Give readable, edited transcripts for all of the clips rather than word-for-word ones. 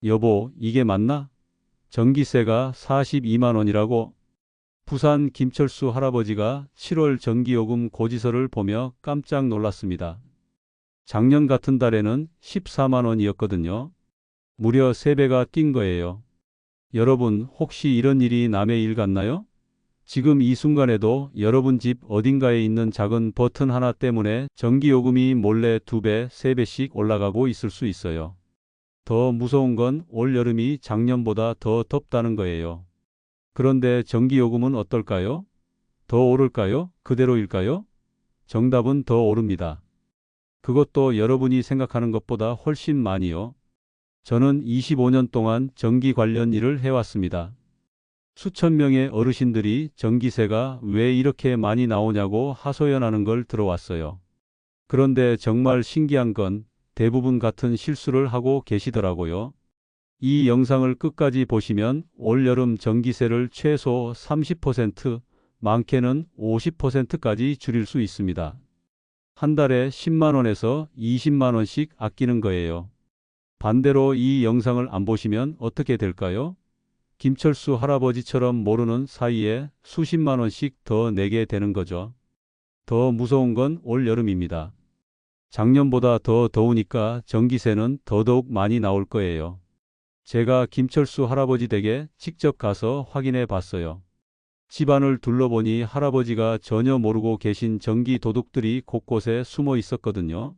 여보, 이게 맞나? 전기세가 42만 원이라고? 부산 김철수 할아버지가 7월 전기요금 고지서를 보며 깜짝 놀랐습니다. 작년 같은 달에는 14만 원이었거든요. 무려 3배가 뛴 거예요. 여러분, 혹시 이런 일이 남의 일 같나요? 지금 이 순간에도 여러분 집 어딘가에 있는 작은 버튼 하나 때문에 전기요금이 몰래 2배, 3배씩 올라가고 있을 수 있어요. 더 무서운 건 올여름이 작년보다 더 덥다는 거예요. 그런데 전기요금은 어떨까요? 더 오를까요? 그대로일까요? 정답은 더 오릅니다. 그것도 여러분이 생각하는 것보다 훨씬 많이요. 저는 25년 동안 전기 관련 일을 해왔습니다. 수천 명의 어르신들이 전기세가 왜 이렇게 많이 나오냐고 하소연하는 걸 들어왔어요. 그런데 정말 신기한 건 대부분 같은 실수를 하고 계시더라고요. 이 영상을 끝까지 보시면 올여름 전기세를 최소 30%, 많게는 50%까지 줄일 수 있습니다. 한 달에 10만 원에서 20만 원씩 아끼는 거예요. 반대로 이 영상을 안 보시면 어떻게 될까요? 김철수 할아버지처럼 모르는 사이에 수십만 원씩 더 내게 되는 거죠. 더 무서운 건 올여름입니다. 작년보다 더 더우니까 전기세는 더더욱 많이 나올 거예요. 제가 김철수 할아버지 댁에 직접 가서 확인해 봤어요. 집안을 둘러보니 할아버지가 전혀 모르고 계신 전기 도둑들이 곳곳에 숨어 있었거든요.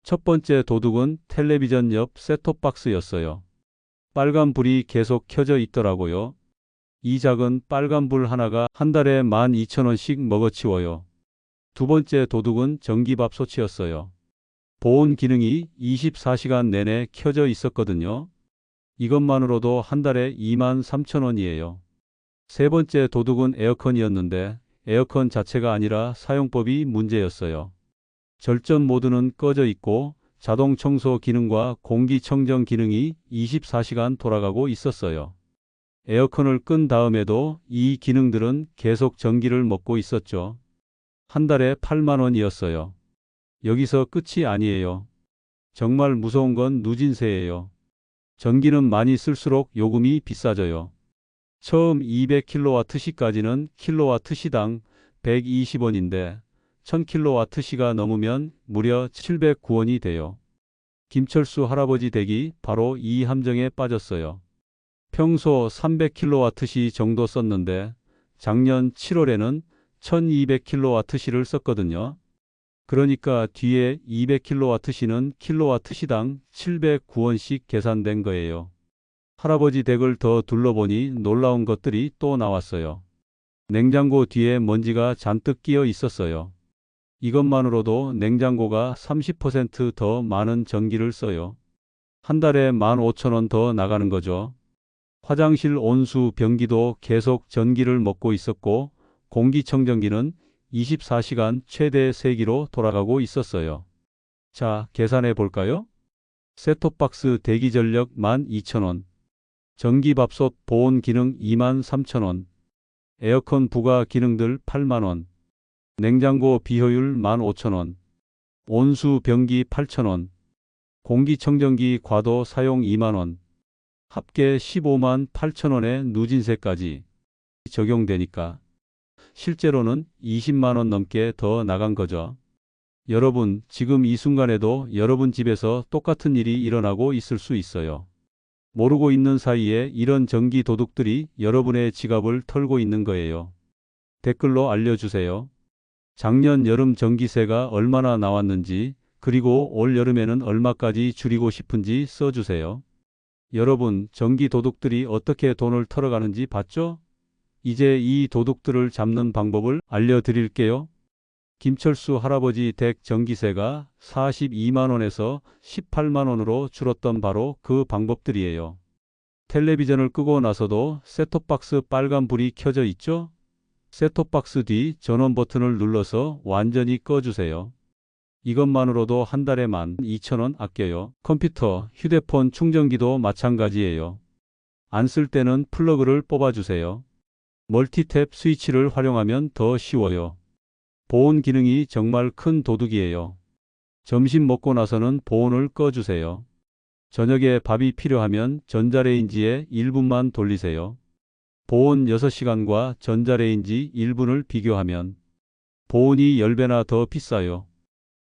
첫 번째 도둑은 텔레비전 옆 셋톱박스였어요. 빨간 불이 계속 켜져 있더라고요. 이 작은 빨간 불 하나가 한 달에 12,000원씩 먹어치워요. 두 번째 도둑은 전기밥솥이었어요. 보온 기능이 24시간 내내 켜져 있었거든요. 이것만으로도 한 달에 23,000원이에요. 세 번째 도둑은 에어컨이었는데 에어컨 자체가 아니라 사용법이 문제였어요. 절전 모드는 꺼져 있고 자동 청소 기능과 공기청정 기능이 24시간 돌아가고 있었어요. 에어컨을 끈 다음에도 이 기능들은 계속 전기를 먹고 있었죠. 한 달에 8만 원이었어요. 여기서 끝이 아니에요. 정말 무서운 건 누진세예요. 전기는 많이 쓸수록 요금이 비싸져요. 처음 200kWh까지는 킬로와트시당 120원인데 1000kWh가 넘으면 무려 709원이 돼요. 김철수 할아버지 댁이 바로 이 함정에 빠졌어요. 평소 300kWh 정도 썼는데 작년 7월에는 1200kWh를 썼거든요. 그러니까 뒤에 200kWh는 킬로와트시당 709원씩 계산된 거예요. 할아버지 댁을 더 둘러보니 놀라운 것들이 또 나왔어요. 냉장고 뒤에 먼지가 잔뜩 끼어 있었어요. 이것만으로도 냉장고가 30%더 많은 전기를 써요. 한 달에 15,000원 더 나가는 거죠. 화장실 온수 변기도 계속 전기를 먹고 있었고 공기청정기는 24시간 최대 세기로 돌아가고 있었어요. 자, 계산해 볼까요? 셋톱박스 대기 전력 12,000원, 전기밥솥 보온 기능 23,000원, 에어컨 부가 기능들 8만원, 냉장고 비효율 15,000원, 온수 변기 8,000원, 공기청정기 과도 사용 2만원, 합계 15만 8천원의 누진세까지 적용되니까 실제로는 20만 원 넘게 더 나간 거죠. 여러분, 지금 이 순간에도 여러분 집에서 똑같은 일이 일어나고 있을 수 있어요. 모르고 있는 사이에 이런 전기 도둑들이 여러분의 지갑을 털고 있는 거예요. 댓글로 알려주세요. 작년 여름 전기세가 얼마나 나왔는지, 그리고 올 여름에는 얼마까지 줄이고 싶은지 써주세요. 여러분, 전기 도둑들이 어떻게 돈을 털어가는지 봤죠? 이제 이 도둑들을 잡는 방법을 알려드릴게요. 김철수 할아버지 댁 전기세가 42만 원에서 18만 원으로 줄었던 바로 그 방법들이에요. 텔레비전을 끄고 나서도 셋톱박스 빨간 불이 켜져 있죠? 셋톱박스 뒤 전원 버튼을 눌러서 완전히 꺼주세요. 이것만으로도 한 달에 12,000원 아껴요. 컴퓨터, 휴대폰 충전기도 마찬가지예요. 안 쓸 때는 플러그를 뽑아주세요. 멀티탭 스위치를 활용하면 더 쉬워요. 보온 기능이 정말 큰 도둑이에요. 점심 먹고 나서는 보온을 꺼주세요. 저녁에 밥이 필요하면 전자레인지에 1분만 돌리세요. 보온 6시간과 전자레인지 1분을 비교하면 보온이 10배나 더 비싸요.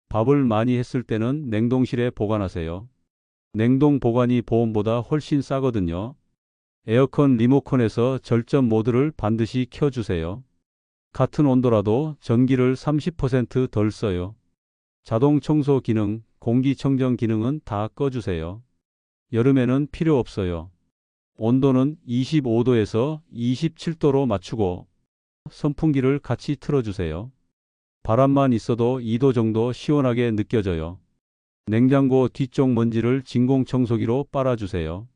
밥을 많이 했을 때는 냉동실에 보관하세요. 냉동 보관이 보온보다 훨씬 싸거든요. 에어컨 리모컨에서 절전 모드를 반드시 켜주세요. 같은 온도라도 전기를 30%덜 써요. 자동 청소 기능, 공기청정 기능은 다 꺼주세요. 여름에는 필요 없어요. 온도는 25도에서 27도로 맞추고 선풍기를 같이 틀어주세요. 바람만 있어도 2도 정도 시원하게 느껴져요. 냉장고 뒤쪽 먼지를 진공청소기로 빨아주세요.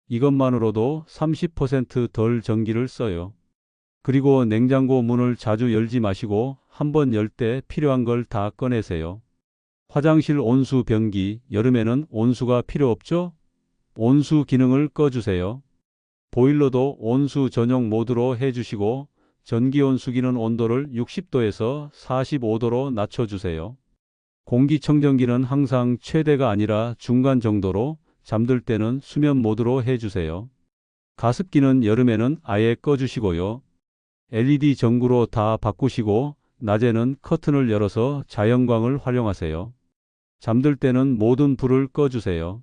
이것만으로도 30%덜 전기를 써요. 그리고 냉장고 문을 자주 열지 마시고 한번 열 때 필요한 걸 다 꺼내세요. 화장실 온수 변기, 여름에는 온수가 필요 없죠? 온수 기능을 꺼주세요. 보일러도 온수 전용 모드로 해주시고 전기 온수기는 온도를 60도에서 45도로 낮춰주세요. 공기청정기는 항상 최대가 아니라 중간 정도로 잠들 때는 수면 모드로 해주세요. 가습기는 여름에는 아예 꺼주시고요. LED 전구로 다 바꾸시고 낮에는 커튼을 열어서 자연광을 활용하세요. 잠들 때는 모든 불을 꺼주세요.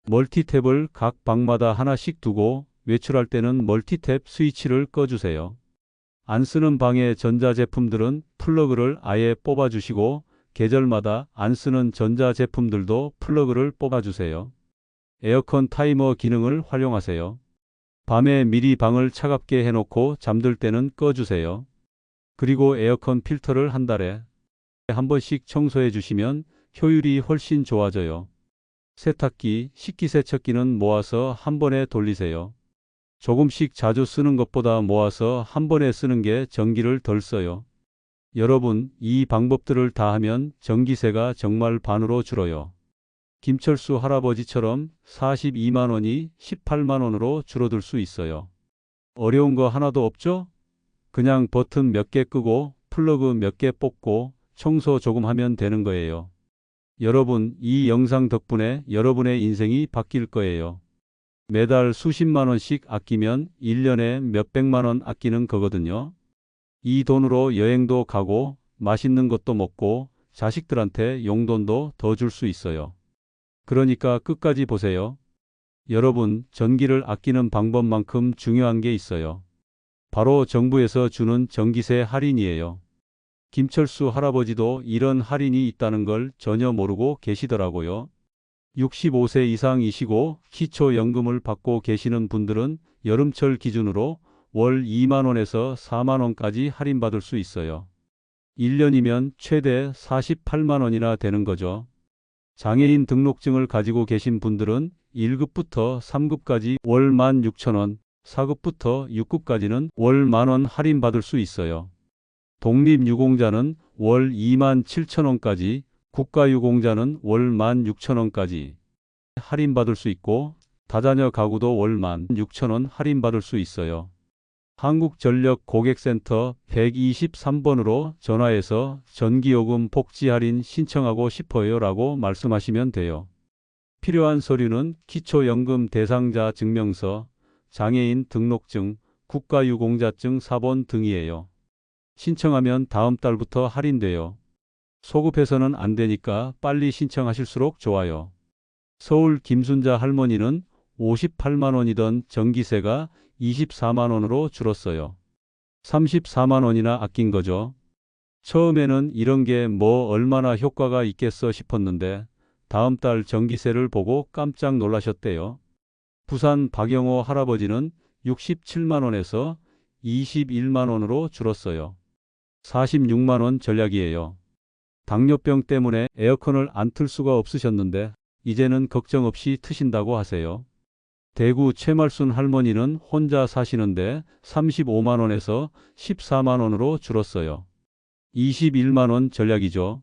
멀티탭을 각 방마다 하나씩 두고 외출할 때는 멀티탭 스위치를 꺼주세요. 안 쓰는 방의 전자제품들은 플러그를 아예 뽑아주시고 계절마다 안 쓰는 전자제품들도 플러그를 뽑아주세요. 에어컨 타이머 기능을 활용하세요. 밤에 미리 방을 차갑게 해놓고 잠들 때는 꺼주세요. 그리고 에어컨 필터를 한 달에 한 번씩 청소해 주시면 효율이 훨씬 좋아져요. 세탁기, 식기세척기는 모아서 한 번에 돌리세요. 조금씩 자주 쓰는 것보다 모아서 한 번에 쓰는 게 전기를 덜 써요. 여러분, 이 방법들을 다 하면 전기세가 정말 반으로 줄어요. 김철수 할아버지처럼 42만 원이 18만 원으로 줄어들 수 있어요. 어려운 거 하나도 없죠? 그냥 버튼 몇 개 끄고 플러그 몇 개 뽑고 청소 조금 하면 되는 거예요. 여러분, 이 영상 덕분에 여러분의 인생이 바뀔 거예요. 매달 수십만 원씩 아끼면 1년에 몇백만 원 아끼는 거거든요. 이 돈으로 여행도 가고 맛있는 것도 먹고 자식들한테 용돈도 더 줄 수 있어요. 그러니까 끝까지 보세요. 여러분, 전기를 아끼는 방법만큼 중요한 게 있어요. 바로 정부에서 주는 전기세 할인이에요. 김철수 할아버지도 이런 할인이 있다는 걸 전혀 모르고 계시더라고요. 65세 이상이시고 기초연금을 받고 계시는 분들은 여름철 기준으로 월 2만 원에서 4만 원까지 할인받을 수 있어요. 1년이면 최대 48만 원이나 되는 거죠. 장애인 등록증을 가지고 계신 분들은 1급부터 3급까지 월 16,000원, 4급부터 6급까지는 월 10,000원 할인받을 수 있어요. 독립유공자는 월 27,000원까지, 국가유공자는 월 16,000원까지 할인받을 수 있고 다자녀 가구도 월 16,000원 할인받을 수 있어요. 한국전력 고객센터 123번으로 전화해서 전기요금 복지 할인 신청하고 싶어요 라고 말씀하시면 돼요. 필요한 서류는 기초연금 대상자 증명서, 장애인 등록증, 국가유공자증 사본 등이에요. 신청하면 다음 달부터 할인돼요. 소급해서는 안 되니까 빨리 신청하실수록 좋아요. 서울 김순자 할머니는 58만 원이던 전기세가 24만 원으로 줄었어요. 34만 원이나 아낀 거죠. 처음에는 이런 게 뭐 얼마나 효과가 있겠어 싶었는데 다음 달 전기세를 보고 깜짝 놀라셨대요. 부산 박영호 할아버지는 67만 원에서 21만 원으로 줄었어요. 46만 원 전략이에요. 당뇨병 때문에 에어컨을 안 틀 수가 없으셨는데 이제는 걱정 없이 트신다고 하세요. 대구 최말순 할머니는 혼자 사시는데 35만 원에서 14만 원으로 줄었어요. 21만 원 전략이죠.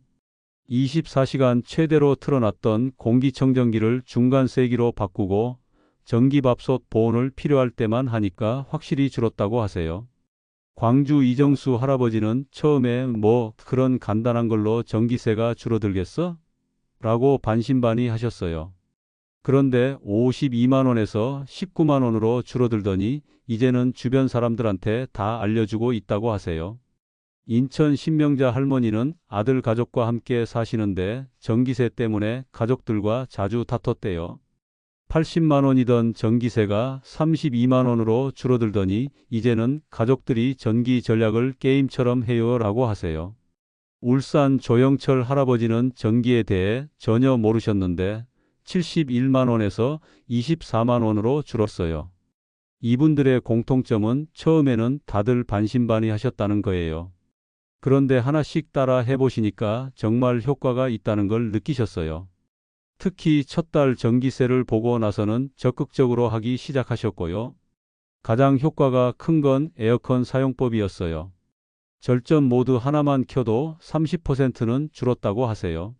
24시간 최대로 틀어놨던 공기청정기를 중간 세기로 바꾸고 전기밥솥 보온을 필요할 때만 하니까 확실히 줄었다고 하세요. 광주 이정수 할아버지는 처음에 뭐 그런 간단한 걸로 전기세가 줄어들겠어? 라고 반신반의 하셨어요. 그런데 52만 원에서 19만 원으로 줄어들더니 이제는 주변 사람들한테 다 알려주고 있다고 하세요. 인천 신명자 할머니는 아들 가족과 함께 사시는데 전기세 때문에 가족들과 자주 다퉜대요. 80만 원이던 전기세가 32만 원으로 줄어들더니 이제는 가족들이 전기 전략을 게임처럼 해요라고 하세요. 울산 조영철 할아버지는 전기에 대해 전혀 모르셨는데 71만 원에서 24만 원으로 줄었어요. 이분들의 공통점은 처음에는 다들 반신반의하셨다는 거예요. 그런데 하나씩 따라 해보시니까 정말 효과가 있다는 걸 느끼셨어요. 특히 첫 달 전기세를 보고 나서는 적극적으로 하기 시작하셨고요. 가장 효과가 큰 건 에어컨 사용법이었어요. 절전 모드 하나만 켜도 30%는 줄었다고 하세요.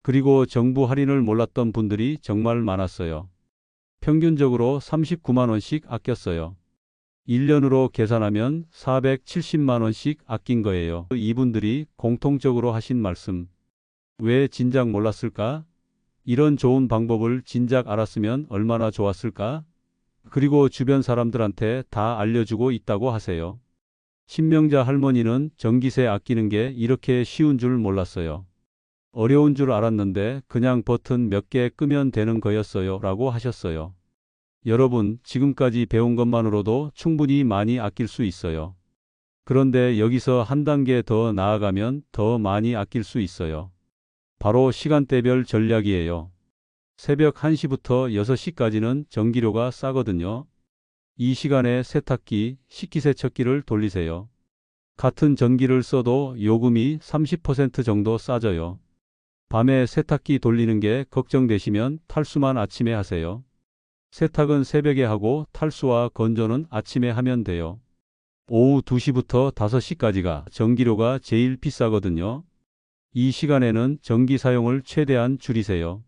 그리고 정부 할인을 몰랐던 분들이 정말 많았어요. 평균적으로 39만 원씩 아꼈어요. 1년으로 계산하면 470만 원씩 아낀 거예요. 이분들이 공통적으로 하신 말씀. 왜 진작 몰랐을까? 이런 좋은 방법을 진작 알았으면 얼마나 좋았을까? 그리고 주변 사람들한테 다 알려주고 있다고 하세요. 신명자 할머니는 전기세 아끼는 게 이렇게 쉬운 줄 몰랐어요. 어려운 줄 알았는데 그냥 버튼 몇 개 끄면 되는 거였어요 라고 하셨어요. 여러분, 지금까지 배운 것만으로도 충분히 많이 아낄 수 있어요. 그런데 여기서 한 단계 더 나아가면 더 많이 아낄 수 있어요. 바로 시간대별 전략이에요. 새벽 1시부터 6시까지는 전기료가 싸거든요. 이 시간에 세탁기, 식기세척기를 돌리세요. 같은 전기를 써도 요금이 30% 정도 싸져요. 밤에 세탁기 돌리는 게 걱정되시면 탈수만 아침에 하세요. 세탁은 새벽에 하고 탈수와 건조는 아침에 하면 돼요. 오후 2시부터 5시까지가 전기료가 제일 비싸거든요. 이 시간에는 전기 사용을 최대한 줄이세요.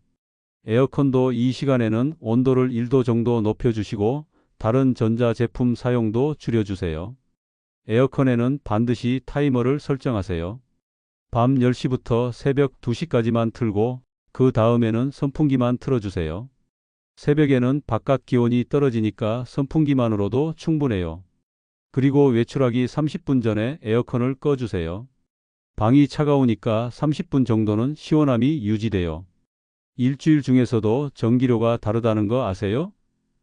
에어컨도 이 시간에는 온도를 1도 정도 높여주시고 다른 전자제품 사용도 줄여주세요. 에어컨에는 반드시 타이머를 설정하세요. 밤 10시부터 새벽 2시까지만 틀고 그 다음에는 선풍기만 틀어주세요. 새벽에는 바깥 기온이 떨어지니까 선풍기만으로도 충분해요. 그리고 외출하기 30분 전에 에어컨을 꺼주세요. 방이 차가우니까 30분 정도는 시원함이 유지돼요. 일주일 중에서도 전기료가 다르다는 거 아세요?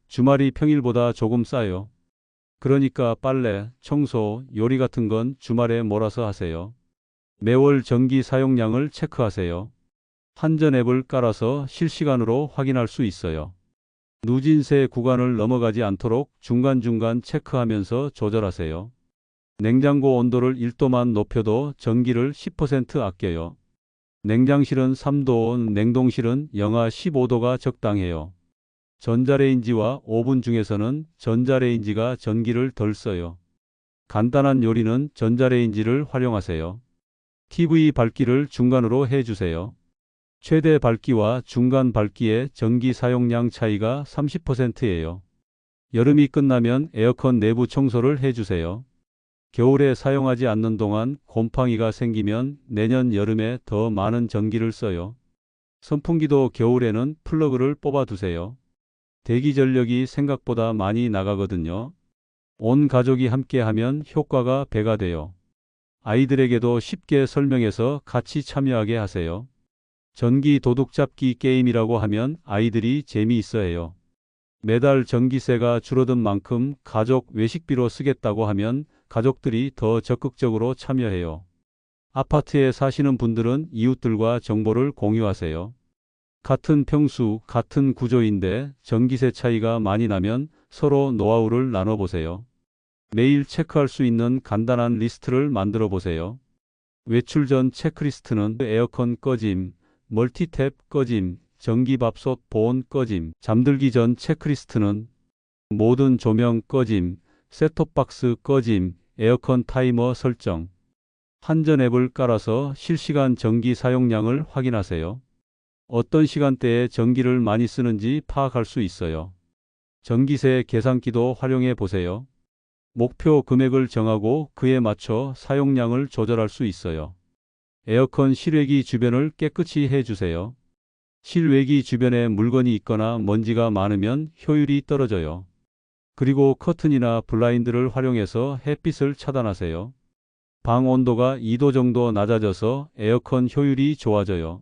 주말이 평일보다 조금 싸요. 그러니까 빨래, 청소, 요리 같은 건 주말에 몰아서 하세요. 매월 전기 사용량을 체크하세요. 한전 앱을 깔아서 실시간으로 확인할 수 있어요. 누진세 구간을 넘어가지 않도록 중간중간 체크하면서 조절하세요. 냉장고 온도를 1도만 높여도 전기를 10% 아껴요. 냉장실은 3도, 냉동실은 영하 15도가 적당해요. 전자레인지와 오븐 중에서는 전자레인지가 전기를 덜 써요. 간단한 요리는 전자레인지를 활용하세요. TV 밝기를 중간으로 해주세요. 최대 밝기와 중간 밝기의 전기 사용량 차이가 30%예요. 여름이 끝나면 에어컨 내부 청소를 해주세요. 겨울에 사용하지 않는 동안 곰팡이가 생기면 내년 여름에 더 많은 전기를 써요. 선풍기도 겨울에는 플러그를 뽑아두세요. 대기 전력이 생각보다 많이 나가거든요. 온 가족이 함께 하면 효과가 배가 돼요. 아이들에게도 쉽게 설명해서 같이 참여하게 하세요. 전기 도둑 잡기 게임이라고 하면 아이들이 재미있어 해요. 매달 전기세가 줄어든 만큼 가족 외식비로 쓰겠다고 하면 가족들이 더 적극적으로 참여해요. 아파트에 사시는 분들은 이웃들과 정보를 공유하세요. 같은 평수, 같은 구조인데 전기세 차이가 많이 나면 서로 노하우를 나눠보세요. 매일 체크할 수 있는 간단한 리스트를 만들어 보세요. 외출 전 체크리스트는 에어컨 꺼짐, 멀티탭 꺼짐, 전기밥솥 보온 꺼짐, 잠들기 전 체크리스트는 모든 조명 꺼짐, 셋톱박스 꺼짐, 에어컨 타이머 설정. 한전 앱을 깔아서 실시간 전기 사용량을 확인하세요. 어떤 시간대에 전기를 많이 쓰는지 파악할 수 있어요. 전기세 계산기도 활용해 보세요. 목표 금액을 정하고 그에 맞춰 사용량을 조절할 수 있어요. 에어컨 실외기 주변을 깨끗이 해주세요. 실외기 주변에 물건이 있거나 먼지가 많으면 효율이 떨어져요. 그리고 커튼이나 블라인드를 활용해서 햇빛을 차단하세요. 방 온도가 2도 정도 낮아져서 에어컨 효율이 좋아져요.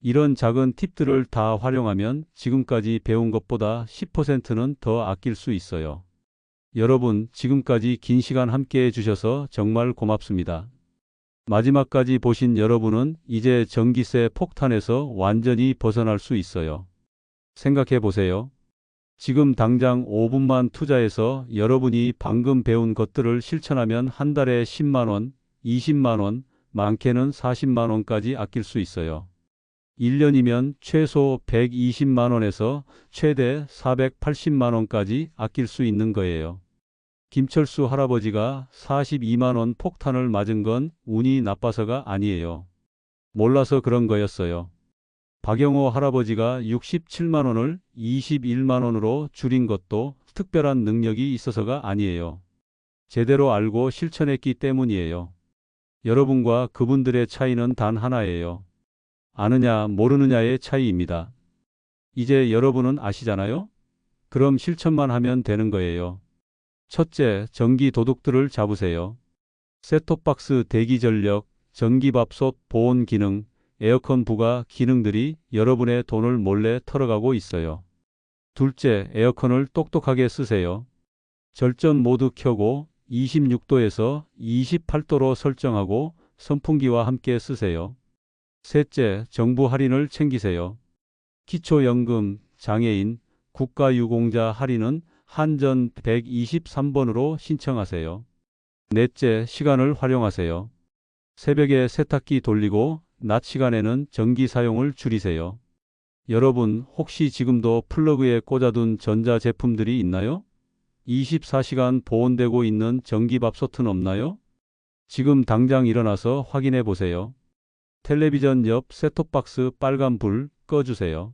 이런 작은 팁들을 다 활용하면 지금까지 배운 것보다 10%는 더 아낄 수 있어요. 여러분, 지금까지 긴 시간 함께 해주셔서 정말 고맙습니다. 마지막까지 보신 여러분은 이제 전기세 폭탄에서 완전히 벗어날 수 있어요. 생각해 보세요. 지금 당장 5분만 투자해서 여러분이 방금 배운 것들을 실천하면 한 달에 10만 원, 20만 원, 많게는 40만 원까지 아낄 수 있어요. 1년이면 최소 120만 원에서 최대 480만 원까지 아낄 수 있는 거예요. 김철수 할아버지가 42만 원 폭탄을 맞은 건 운이 나빠서가 아니에요. 몰라서 그런 거였어요. 박영호 할아버지가 67만 원을 21만 원으로 줄인 것도 특별한 능력이 있어서가 아니에요. 제대로 알고 실천했기 때문이에요. 여러분과 그분들의 차이는 단 하나예요. 아느냐 모르느냐의 차이입니다. 이제 여러분은 아시잖아요? 그럼 실천만 하면 되는 거예요. 첫째, 전기 도둑들을 잡으세요. 셋톱박스 대기 전력, 전기밥솥 보온 기능, 에어컨 부가 기능들이 여러분의 돈을 몰래 털어가고 있어요. 둘째, 에어컨을 똑똑하게 쓰세요. 절전 모드 켜고 26도에서 28도로 설정하고 선풍기와 함께 쓰세요. 셋째, 정부 할인을 챙기세요. 기초연금, 장애인, 국가유공자 할인은 한전 123번으로 신청하세요. 넷째, 시간을 활용하세요. 새벽에 세탁기 돌리고 낮 시간에는 전기 사용을 줄이세요. 여러분, 혹시 지금도 플러그에 꽂아둔 전자제품들이 있나요? 24시간 보온되고 있는 전기밥솥은 없나요? 지금 당장 일어나서 확인해 보세요. 텔레비전 옆 셋톱박스 빨간 불 꺼주세요.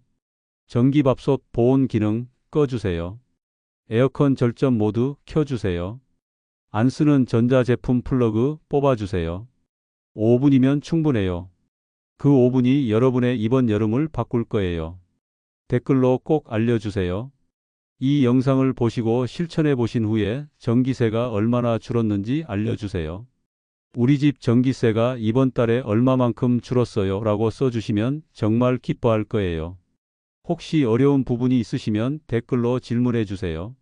전기밥솥 보온 기능 꺼주세요. 에어컨 절전 모드 켜주세요. 안 쓰는 전자제품 플러그 뽑아주세요. 5분이면 충분해요. 그 5분이 여러분의 이번 여름을 바꿀 거예요. 댓글로 꼭 알려주세요. 이 영상을 보시고 실천해 보신 후에 전기세가 얼마나 줄었는지 알려주세요. 우리 집 전기세가 이번 달에 얼마만큼 줄었어요 라고 써주시면 정말 기뻐할 거예요. 혹시 어려운 부분이 있으시면 댓글로 질문해 주세요.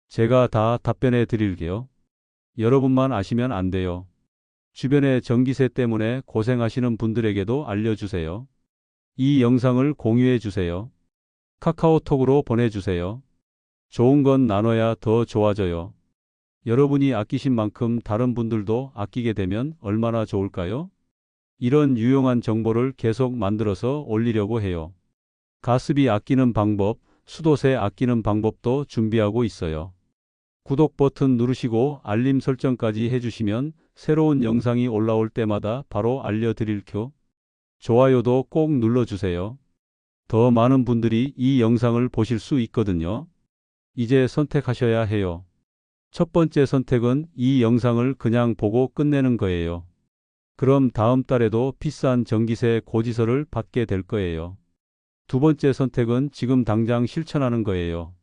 제가 다 답변해 드릴게요. 여러분만 아시면 안 돼요. 주변에 전기세 때문에 고생하시는 분들에게도 알려주세요. 이 영상을 공유해 주세요. 카카오톡으로 보내주세요. 좋은 건 나눠야 더 좋아져요. 여러분이 아끼신 만큼 다른 분들도 아끼게 되면 얼마나 좋을까요? 이런 유용한 정보를 계속 만들어서 올리려고 해요. 가스비 아끼는 방법, 수도세 아끼는 방법도 준비하고 있어요. 구독 버튼 누르시고 알림 설정까지 해주시면 새로운 영상이 올라올 때마다 바로 알려드릴게요. 좋아요도 꼭 눌러주세요. 더 많은 분들이 이 영상을 보실 수 있거든요. 이제 선택하셔야 해요. 첫 번째 선택은 이 영상을 그냥 보고 끝내는 거예요. 그럼 다음 달에도 비싼 전기세 고지서를 받게 될 거예요. 두 번째 선택은 지금 당장 실천하는 거예요.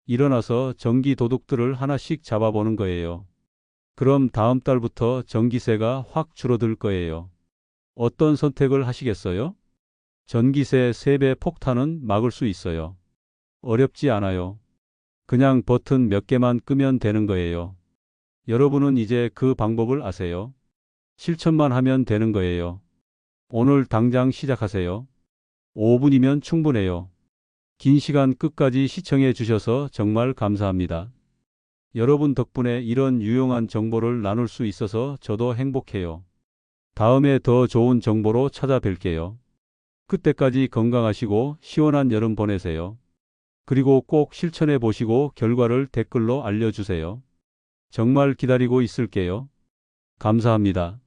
일어나서 전기 도둑들을 하나씩 잡아보는 거예요. 그럼 다음 달부터 전기세가 확 줄어들 거예요. 어떤 선택을 하시겠어요? 전기세 3배 폭탄은 막을 수 있어요. 어렵지 않아요. 그냥 버튼 몇 개만 끄면 되는 거예요. 여러분은 이제 그 방법을 아세요. 실천만 하면 되는 거예요. 오늘 당장 시작하세요. 5분이면 충분해요. 긴 시간 끝까지 시청해 주셔서 정말 감사합니다. 여러분 덕분에 이런 유용한 정보를 나눌 수 있어서 저도 행복해요. 다음에 더 좋은 정보로 찾아뵐게요. 그때까지 건강하시고 시원한 여름 보내세요. 그리고 꼭 실천해 보시고 결과를 댓글로 알려주세요. 정말 기다리고 있을게요. 감사합니다.